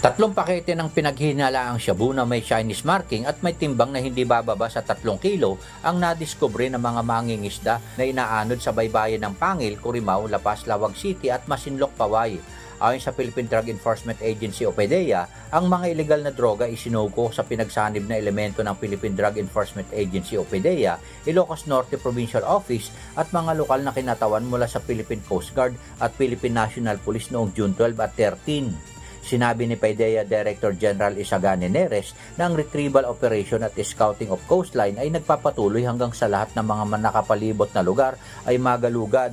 3 pakete ng pinaghinalaang shabu na may Chinese marking at may timbang na hindi bababa sa 3 kilo ang nadiskubre ng mga mangingisda na inaanod sa baybayin ng Pangil, Curimaw, La Paz, Lawag City at Masinloc, Paway. Ayon sa Philippine Drug Enforcement Agency o PDEA, ang mga ilegal na droga isinuko sa pinagsanib na elemento ng Philippine Drug Enforcement Agency o PDEA, Ilocos Norte Provincial Office at mga lokal na kinatawan mula sa Philippine Coast Guard at Philippine National Police noong June 12 at 13. Sinabi ni PDEA Director General Isagani Neres na ang retrieval operation at scouting of coastline ay nagpapatuloy hanggang sa lahat ng mga nakapalibot na lugar ay magalugad.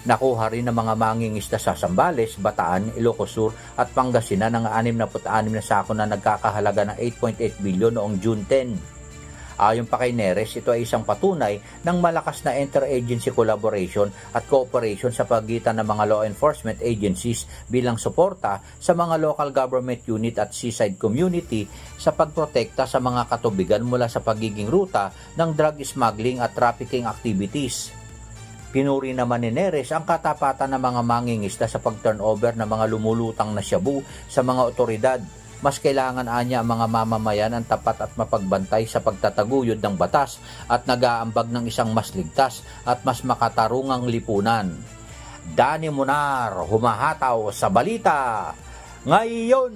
Nakuha rin ng mga mangingisda sa Zambales, Bataan, Ilocos Sur at Pangasinan ang 66 na sako na nagkakahalaga ng 8.8 bilyon noong June 10. Ayon pa kay Neres, ito ay isang patunay ng malakas na interagency collaboration at cooperation sa pagitan ng mga law enforcement agencies bilang suporta sa mga local government unit at seaside community sa pagprotekta sa mga katubigan mula sa pagiging ruta ng drug smuggling at trafficking activities. Pinuri naman ni Neres ang katapatan ng mga mangingisda sa pag-turnover ng mga lumulutang na shabu sa mga otoridad. Mas kailangan anya ang mga mamamayan ang tapat at mapagbantay sa pagtataguyod ng batas at nag-aambag ng isang mas ligtas at mas makatarungang lipunan. Danny Munar, humahataw sa balita ngayon.